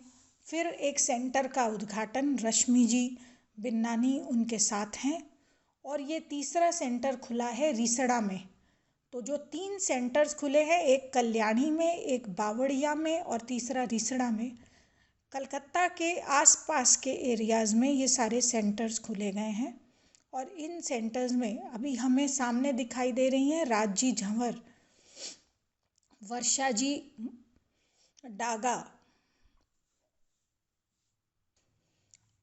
Speaker 1: फिर एक सेंटर का उद्घाटन, रश्मि जी बिन्नानी उनके साथ हैं और ये तीसरा सेंटर खुला है रिसड़ा में। तो जो 3 सेंटर्स खुले हैं, एक कल्याणी में, एक बावड़िया में और तीसरा रिसड़ा में, कलकत्ता के आसपास के एरियाज़ में ये सारे सेंटर्स खुले गए हैं। और इन सेंटर्स में अभी हमें सामने दिखाई दे रही हैं राजी झंवर, वर्षा जी डागा,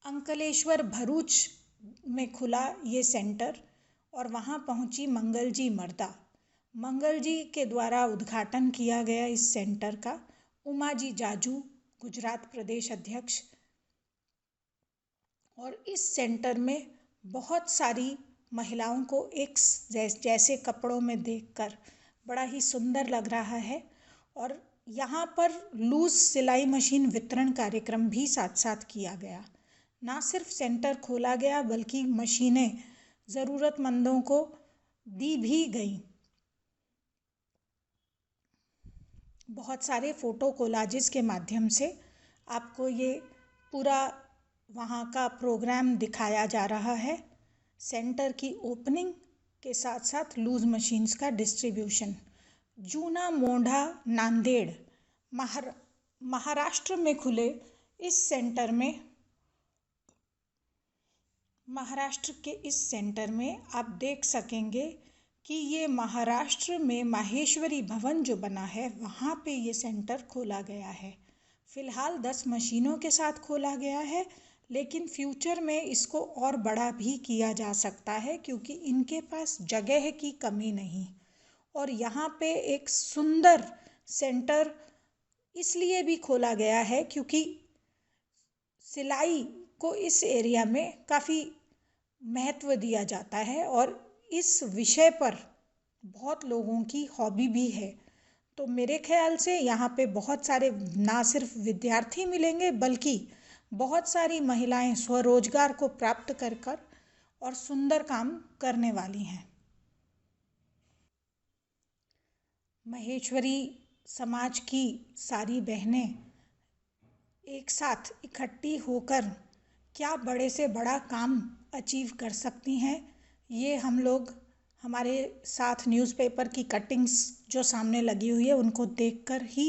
Speaker 1: अंकलेश्वर भरूच में खुला ये सेंटर और वहाँ पहुँची मंगल जी मर्दा। मंगल जी के द्वारा उद्घाटन किया गया इस सेंटर का। उमा जी जाजू, गुजरात प्रदेश अध्यक्ष। और इस सेंटर में बहुत सारी महिलाओं को एक जैसे कपड़ों में देखकर बड़ा ही सुंदर लग रहा है। और यहाँ पर लूज सिलाई मशीन वितरण कार्यक्रम भी साथ साथ किया गया। ना सिर्फ सेंटर खोला गया बल्कि मशीनें ज़रूरतमंदों को दी भी गई। बहुत सारे फ़ोटो कोलाजेस के माध्यम से आपको ये पूरा वहाँ का प्रोग्राम दिखाया जा रहा है। सेंटर की ओपनिंग के साथ साथ लूज मशीन्स का डिस्ट्रीब्यूशन। जूना मोंढा नांदेड़ महाराष्ट्र में खुले इस सेंटर में, महाराष्ट्र के इस सेंटर में आप देख सकेंगे कि ये महाराष्ट्र में माहेश्वरी भवन जो बना है वहाँ पे ये सेंटर खोला गया है। फ़िलहाल 10 मशीनों के साथ खोला गया है, लेकिन फ्यूचर में इसको और बड़ा भी किया जा सकता है क्योंकि इनके पास जगह की कमी नहीं। और यहाँ पे एक सुंदर सेंटर इसलिए भी खोला गया है क्योंकि सिलाई को इस एरिया में काफ़ी महत्व दिया जाता है और इस विषय पर बहुत लोगों की हॉबी भी है। तो मेरे ख्याल से यहाँ पे बहुत सारे ना सिर्फ विद्यार्थी मिलेंगे बल्कि बहुत सारी महिलाएं स्वरोजगार को प्राप्त कर कर और सुंदर काम करने वाली हैं। महेश्वरी समाज की सारी बहनें एक साथ इकट्ठी होकर क्या बड़े से बड़ा काम अचीव कर सकती हैं, ये हम लोग हमारे साथ न्यूज़पेपर की कटिंग्स जो सामने लगी हुई है उनको देखकर ही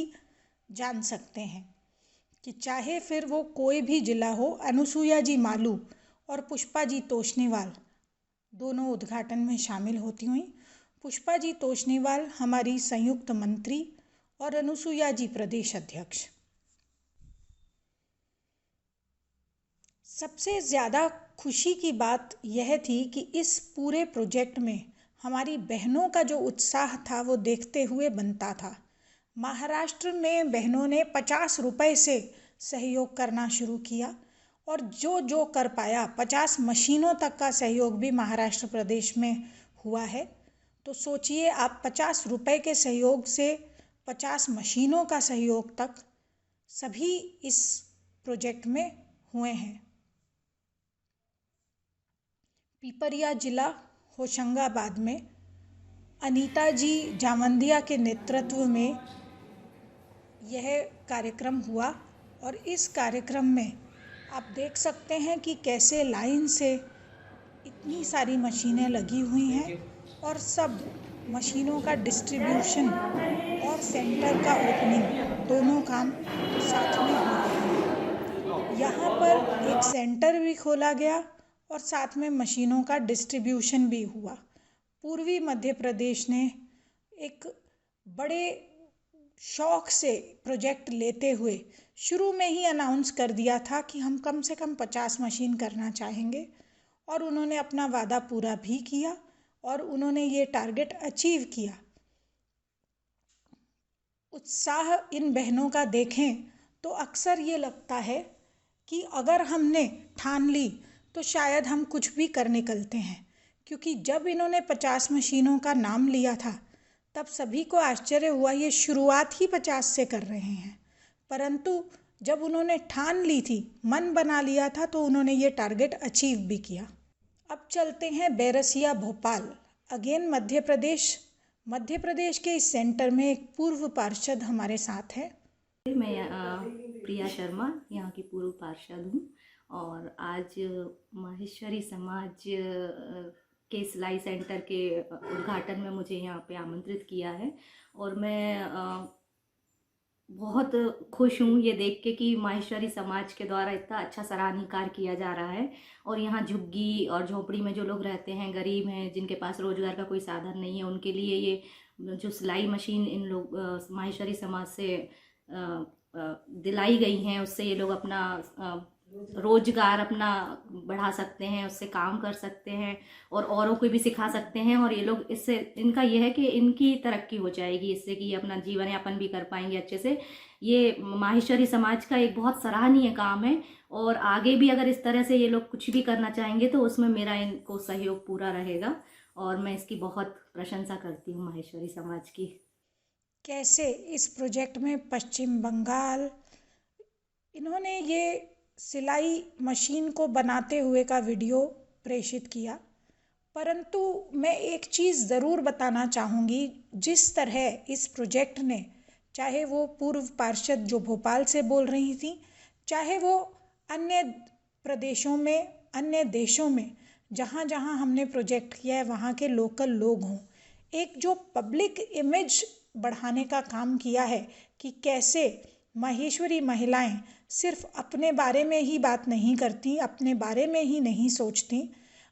Speaker 1: जान सकते हैं कि चाहे फिर वो कोई भी जिला हो। अनुसुईया जी मालू और पुष्पा जी तोष्णीवाल दोनों उद्घाटन में शामिल होती हुई। पुष्पा जी तोष्णीवाल हमारी संयुक्त मंत्री और अनुसुईया जी प्रदेश अध्यक्ष। सबसे ज़्यादा खुशी की बात यह थी कि इस पूरे प्रोजेक्ट में हमारी बहनों का जो उत्साह था वो देखते हुए बनता था। महाराष्ट्र में बहनों ने 50 रुपए से सहयोग करना शुरू किया और जो कर पाया 50 मशीनों तक का सहयोग भी महाराष्ट्र प्रदेश में हुआ है। तो सोचिए आप 50 रुपए के सहयोग से 50 मशीनों का सहयोग तक सभी इस प्रोजेक्ट में हुए हैं। पिपरिया जिला होशंगाबाद में अनीता जी जामंदिया के नेतृत्व में यह कार्यक्रम हुआ और इस कार्यक्रम में आप देख सकते हैं कि कैसे लाइन से इतनी सारी मशीनें लगी हुई हैं और सब मशीनों का डिस्ट्रीब्यूशन और सेंटर का ओपनिंग दोनों काम साथ में हो रहे हैं। यहाँ पर एक सेंटर भी खोला गया और साथ में मशीनों का डिस्ट्रीब्यूशन भी हुआ। पूर्वी मध्य प्रदेश ने एक बड़े शौक से प्रोजेक्ट लेते हुए शुरू में ही अनाउंस कर दिया था कि हम कम से कम 50 मशीन करना चाहेंगे और उन्होंने अपना वादा पूरा भी किया और उन्होंने ये टारगेट अचीव किया। उत्साह इन बहनों का देखें तो अक्सर ये लगता है कि अगर हमने ठान ली तो शायद हम कुछ भी कर निकलते हैं, क्योंकि जब इन्होंने 50 मशीनों का नाम लिया था तब सभी को आश्चर्य हुआ, ये शुरुआत ही 50 से कर रहे हैं। परंतु जब उन्होंने ठान ली थी, मन बना लिया था, तो उन्होंने ये टारगेट अचीव भी किया। अब चलते हैं बैरसिया भोपाल। अगेन मध्य प्रदेश के इस सेंटर में एक पूर्व पार्षद हमारे साथ है।
Speaker 3: मैं प्रिया शर्मा यहाँ की पूर्व पार्षद हूँ और आज माहेश्वरी समाज के सिलाई सेंटर के उद्घाटन में मुझे यहाँ पे आमंत्रित किया है और मैं बहुत खुश हूँ ये देख के कि माहेश्वरी समाज के द्वारा इतना अच्छा सराहनीय कार्य किया जा रहा है। और यहाँ झुग्गी और झोपड़ी में जो लोग रहते हैं, गरीब हैं, जिनके पास रोजगार का कोई साधन नहीं है, उनके लिए ये जो सिलाई मशीन इन लोग माहेश्वरी समाज से दिलाई गई हैं, उससे ये लोग अपना रोजगार अपना बढ़ा सकते हैं, उससे काम कर सकते हैं और औरों को भी सिखा सकते हैं। और ये लोग इससे इनका यह है कि इनकी तरक्की हो जाएगी इससे कि ये अपना जीवन यापन भी कर पाएंगे अच्छे से। ये माहेश्वरी समाज का एक बहुत सराहनीय काम है और आगे भी अगर इस तरह से ये लोग कुछ भी करना चाहेंगे तो उसमें मेरा इनको सहयोग पूरा रहेगा और मैं इसकी बहुत प्रशंसा करती हूँ माहेश्वरी समाज की।
Speaker 1: कैसे इस प्रोजेक्ट में पश्चिम बंगाल इन्होंने ये सिलाई मशीन को बनाते हुए का वीडियो प्रेषित किया, परंतु मैं एक चीज़ ज़रूर बताना चाहूँगी। जिस तरह इस प्रोजेक्ट ने, चाहे वो पूर्व पार्षद जो भोपाल से बोल रही थी, चाहे वो अन्य प्रदेशों में, अन्य देशों में जहाँ जहाँ हमने प्रोजेक्ट किया है वहाँ के लोकल लोग हों, एक जो पब्लिक इमेज बढ़ाने का काम किया है कि कैसे माहेश्वरी महिलाएं सिर्फ अपने बारे में ही बात नहीं करती, अपने बारे में ही नहीं सोचती,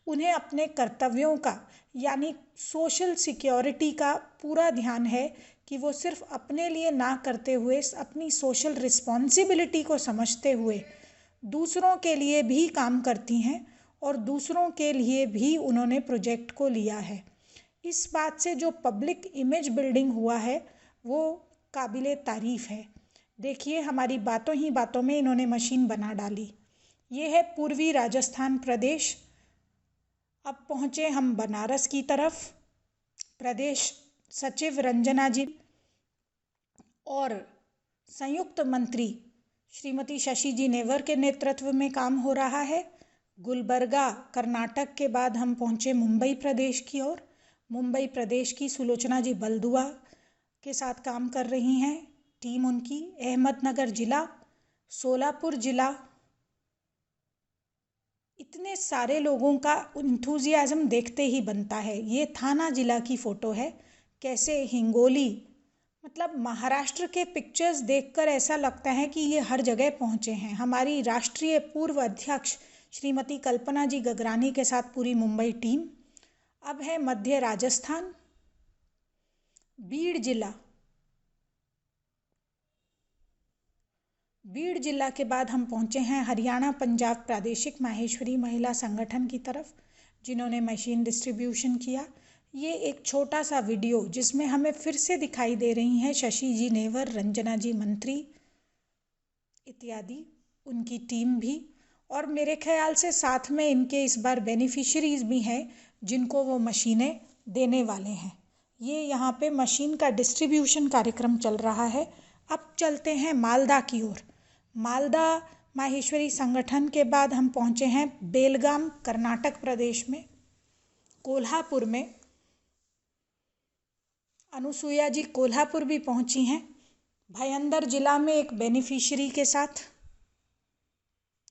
Speaker 1: उन्हें अपने कर्तव्यों का यानी सोशल सिक्योरिटी का पूरा ध्यान है कि वो सिर्फ अपने लिए ना करते हुए अपनी सोशल रिस्पॉन्सिबिलिटी को समझते हुए दूसरों के लिए भी काम करती हैं और दूसरों के लिए भी उन्होंने प्रोजेक्ट को लिया है। इस बात से जो पब्लिक इमेज बिल्डिंग हुआ है वो काबिले तारीफ़ है। देखिए, हमारी बातों ही बातों में इन्होंने मशीन बना डाली। ये है पूर्वी राजस्थान प्रदेश। अब पहुँचे हम बनारस की तरफ। प्रदेश सचिव रंजना जी और संयुक्त मंत्री श्रीमती शशि जी नेवर के नेतृत्व में काम हो रहा है। गुलबर्गा कर्नाटक के बाद हम पहुँचे मुंबई प्रदेश की ओर। मुंबई प्रदेश की सुलोचना जी बलदुआ के साथ काम कर रही हैं टीम उनकी। अहमदनगर जिला, सोलापुर जिला, इतने सारे लोगों का इंथुजियाज्म देखते ही बनता है। ये थाना जिला की फ़ोटो है। कैसे हिंगोली, मतलब महाराष्ट्र के पिक्चर्स देखकर ऐसा लगता है कि ये हर जगह पहुँचे हैं। हमारी राष्ट्रीय पूर्व अध्यक्ष श्रीमती कल्पना जी गगरानी के साथ पूरी मुंबई टीम। अब है मध्य राजस्थान, बीड़ जिला। बीड़ जिला के बाद हम पहुँचे हैं हरियाणा पंजाब प्रादेशिक माहेश्वरी महिला संगठन की तरफ, जिन्होंने मशीन डिस्ट्रीब्यूशन किया। ये एक छोटा सा वीडियो जिसमें हमें फिर से दिखाई दे रही हैं शशि जी नेवर, रंजना जी मंत्री इत्यादि, उनकी टीम भी। और मेरे ख्याल से साथ में इनके इस बार बेनिफिशरीज भी हैं जिनको वो मशीनें देने वाले हैं। ये यहाँ पे मशीन का डिस्ट्रीब्यूशन कार्यक्रम चल रहा है। अब चलते हैं मालदा की ओर। मालदा माहेश्वरी संगठन के बाद हम पहुँचे हैं बेलगाम कर्नाटक प्रदेश में। कोल्हापुर में अनुसुईया जी कोल्हापुर भी पहुंची हैं। भयंदर जिला में एक बेनिफिशरी के साथ।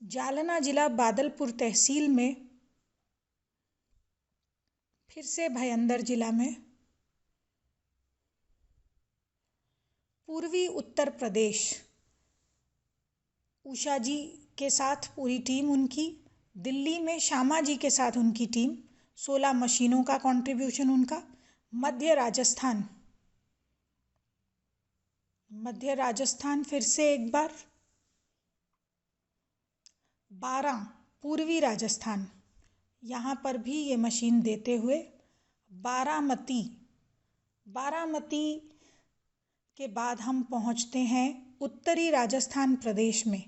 Speaker 1: जालना जिला बादलपुर तहसील में, फिर से भयंदर जिला में। पूर्वी उत्तर प्रदेश, उषा जी के साथ पूरी टीम उनकी। दिल्ली में श्यामा जी के साथ उनकी टीम। 16 मशीनों का कंट्रीब्यूशन उनका। मध्य राजस्थान, मध्य राजस्थान फिर से एक बार। 12 पूर्वी राजस्थान, यहाँ पर भी ये मशीन देते हुए। बारामती, बारामती के बाद हम पहुँचते हैं उत्तरी राजस्थान प्रदेश में,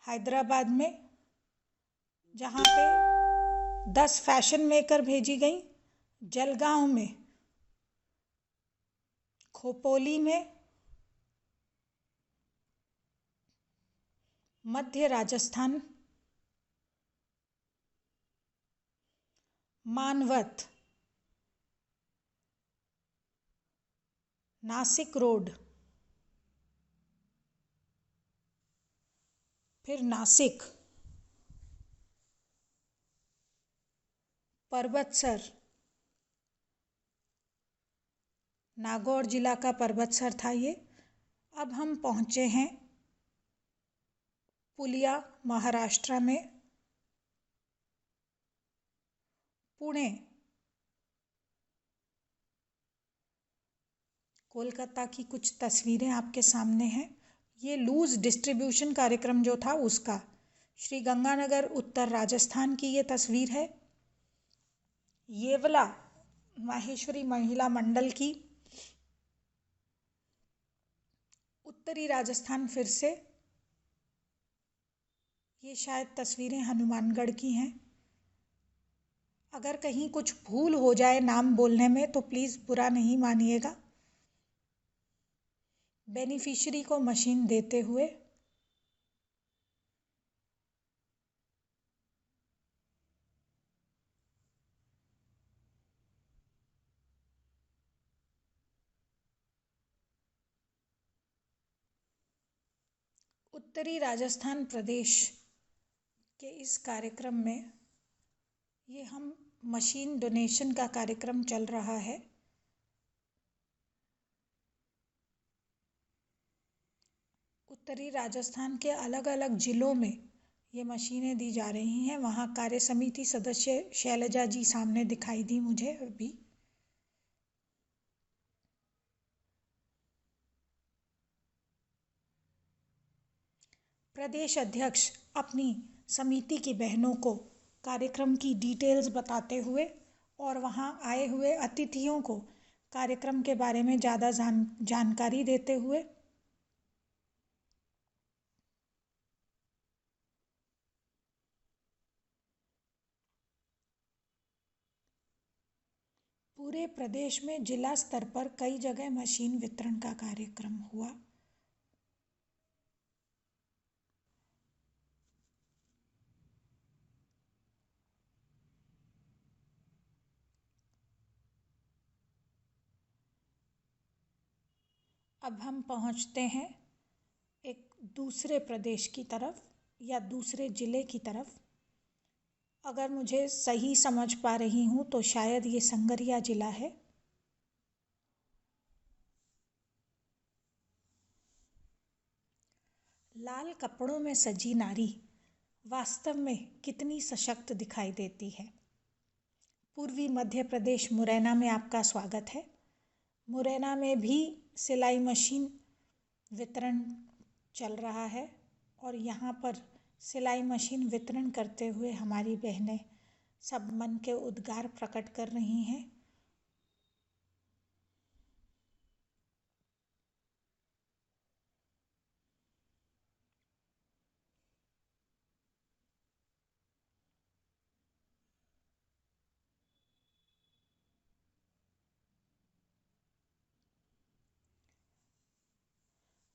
Speaker 1: हैदराबाद में, जहाँ पे 10 फैशन मेकर भेजी गई। जलगांव में, खोपोली में, मध्य राजस्थान, मानवत, नासिक रोड, फिर नासिक, पर्वतसर, नागौर जिला का पर्वतसर था ये। अब हम पहुँचे हैं पुलिया महाराष्ट्र में। पुणे, कोलकाता की कुछ तस्वीरें आपके सामने हैं। ये लूज डिस्ट्रीब्यूशन कार्यक्रम जो था उसका। श्री गंगानगर उत्तर राजस्थान की ये तस्वीर है। येवला माहेश्वरी महिला मंडल की। उत्तरी राजस्थान फिर से। ये शायद तस्वीरें हनुमानगढ़ की हैं। अगर कहीं कुछ भूल हो जाए नाम बोलने में तो प्लीज़ बुरा नहीं मानिएगा। बेनिफिशरी को मशीन देते हुए उत्तरी राजस्थान प्रदेश के इस कार्यक्रम में ये हम मशीन डोनेशन का कार्यक्रम चल रहा है। उत्तरी राजस्थान के अलग अलग ज़िलों में ये मशीनें दी जा रही हैं। वहाँ कार्य समिति सदस्य शैलजा जी सामने दिखाई दी मुझे अभी। प्रदेश अध्यक्ष अपनी समिति की बहनों को कार्यक्रम की डिटेल्स बताते हुए और वहां आए हुए अतिथियों को कार्यक्रम के बारे में ज़्यादा जानकारी देते हुए पूरे प्रदेश में जिला स्तर पर कई जगह मशीन वितरण का कार्यक्रम हुआ। अब हम पहुंचते हैं एक दूसरे प्रदेश की तरफ या दूसरे जिले की तरफ। अगर मुझे सही समझ पा रही हूं तो शायद ये संगरिया जिला है। लाल कपड़ों में सजी नारी वास्तव में कितनी सशक्त दिखाई देती है। पूर्वी मध्य प्रदेश मुरैना में आपका स्वागत है। मुरैना में भी सिलाई मशीन वितरण चल रहा है और यहाँ पर सिलाई मशीन वितरण करते हुए हमारी बहनें सब मन के उद्गार प्रकट कर रही हैं।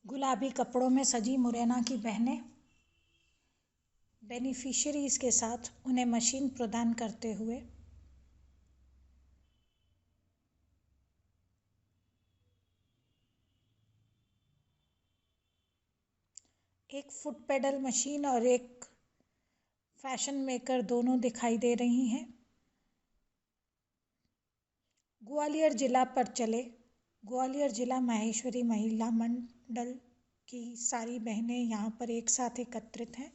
Speaker 1: गुलाबी कपड़ों में सजी मुरैना की बहनें बेनिफिशियरीज के साथ उन्हें मशीन प्रदान करते हुए एक फुट पेडल मशीन और एक फैशन मेकर दोनों दिखाई दे रही हैं। ग्वालियर जिला पर चले। ग्वालियर जिला माहेश्वरी महिला मंडल की सारी बहनें यहाँ पर एक साथ एकत्रित हैं।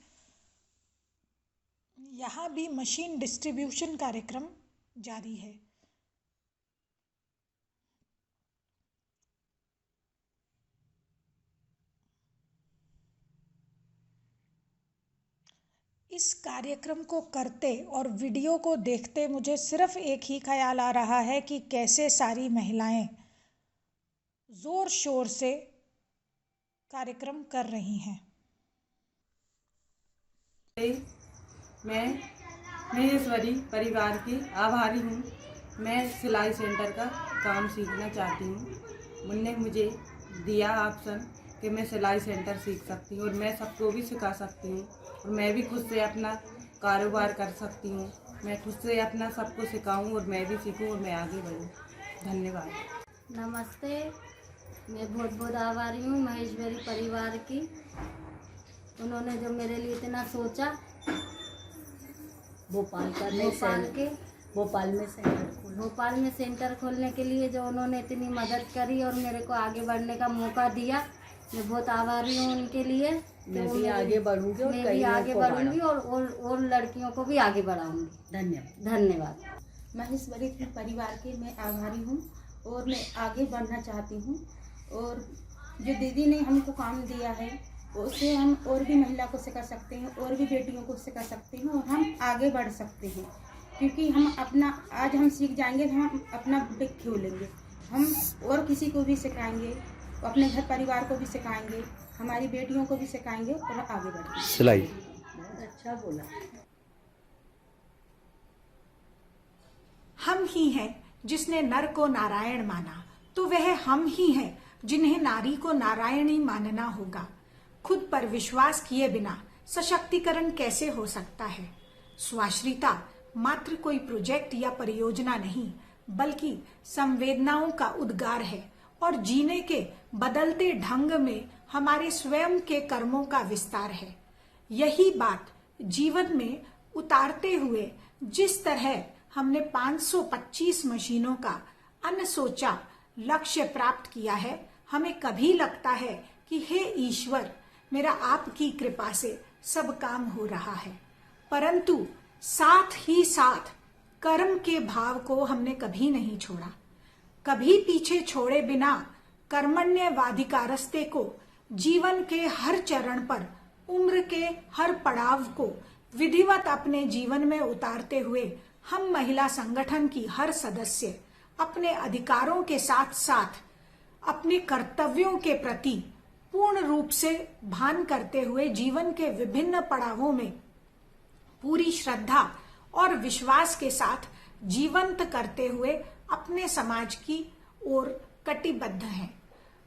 Speaker 1: यहाँ भी मशीन डिस्ट्रीब्यूशन कार्यक्रम जारी है। इस कार्यक्रम को करते और वीडियो को देखते मुझे सिर्फ एक ही ख्याल आ रहा है कि कैसे सारी महिलाएं जोर शोर से कार्यक्रम कर रही हैं।
Speaker 4: मैं महेश्वरी परिवार की आभारी हूँ। मैं सिलाई सेंटर का काम सीखना चाहती हूँ। उन्होंने मुझे दिया ऑप्शन कि मैं सिलाई सेंटर सीख सकती हूँ और मैं सबको भी सिखा सकती हूँ और मैं भी खुद से अपना कारोबार कर सकती हूँ। मैं खुद से अपना सबको सिखाऊँ और मैं भी सीखूँ और मैं आगे बढ़ूँ। धन्यवाद।
Speaker 5: नमस्ते, मैं बहुत बहुत आभारी हूँ महेश्वरी परिवार की। उन्होंने जो मेरे लिए इतना सोचा। भोपाल में सेंटर खोलने के लिए जो उन्होंने इतनी मदद करी और मेरे को आगे बढ़ने का मौका दिया, मैं बहुत आभारी हूँ उनके लिए।
Speaker 6: मैं भी आगे बढ़ूंगी
Speaker 5: और लड़कियों को भी आगे बढ़ाऊंगी। धन्यवाद।
Speaker 7: महेश्वरी परिवार के मैं आभारी हूँ और मैं आगे बढ़ना चाहती हूँ और जो दीदी ने हमको काम दिया है उससे हम और भी महिला को सिखा सकते हैं और भी बेटियों को सिखा सकते हैं और हम आगे बढ़ सकते हैं, क्योंकि हम अपना आज हम सीख जाएंगे तो हम अपना बुटीक खोलेंगे, हम और किसी को भी सिखाएंगे, अपने घर परिवार को भी सिखाएंगे, हमारी बेटियों को भी सिखाएंगे और आगे बढ़ेंगे।
Speaker 6: सिलाई बहुत अच्छा बोला।
Speaker 1: हम ही हैं जिसने नर को नारायण माना, तो वह हम ही हैं जिन्हें नारी को नारायणी मानना होगा। खुद पर विश्वास किए बिना सशक्तिकरण कैसे हो सकता है। स्वाश्रिता मात्र कोई प्रोजेक्ट या परियोजना नहीं, बल्कि संवेदनाओं का उद्गार है और जीने के बदलते ढंग में हमारे स्वयं के कर्मों का विस्तार है। यही बात जीवन में उतारते हुए जिस तरह हमने 525 मशीनों का अनसोचा लक्ष्य प्राप्त किया है, हमें कभी लगता है कि हे ईश्वर, मेरा आपकी कृपा से सब काम हो रहा है, परंतु साथ ही साथ कर्म के भाव को हमने कभी नहीं छोड़ा। कभी पीछे छोड़े बिना कर्मण्यवाधिकारस्ते को जीवन के हर चरण पर उम्र के हर पड़ाव को विधिवत अपने जीवन में उतारते हुए हम महिला संगठन की हर सदस्य अपने अधिकारों के साथ साथ अपने कर्तव्यों के प्रति पूर्ण रूप से भान करते हुए जीवन के विभिन्न पड़ावों में पूरी श्रद्धा और विश्वास के साथ जीवंत करते हुए अपने समाज की ओर कटिबद्ध हैं।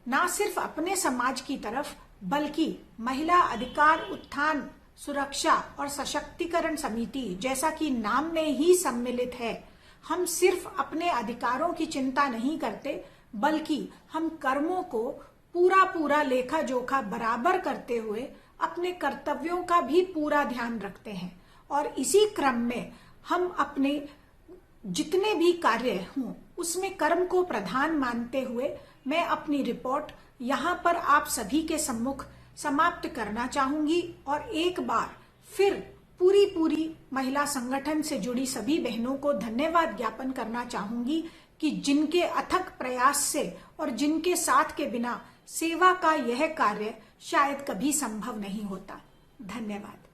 Speaker 1: ना सिर्फ अपने समाज की तरफ बल्कि महिला अधिकार उत्थान सुरक्षा और सशक्तिकरण समिति, जैसा कि नाम में ही सम्मिलित है, हम सिर्फ अपने अधिकारों की चिंता नहीं करते बल्कि हम कर्मों को पूरा लेखा जोखा बराबर करते हुए अपने कर्तव्यों का भी पूरा ध्यान रखते हैं। और इसी क्रम में हम अपने जितने भी कार्य हों उसमें कर्म को प्रधान मानते हुए मैं अपनी रिपोर्ट यहाँ पर आप सभी के सम्मुख समाप्त करना चाहूंगी और एक बार फिर पूरी महिला संगठन से जुड़ी सभी बहनों को धन्यवाद ज्ञापन करना चाहूंगी कि जिनके अथक प्रयास से और जिनके साथ के बिना सेवा का यह कार्य शायद कभी संभव नहीं होता। धन्यवाद।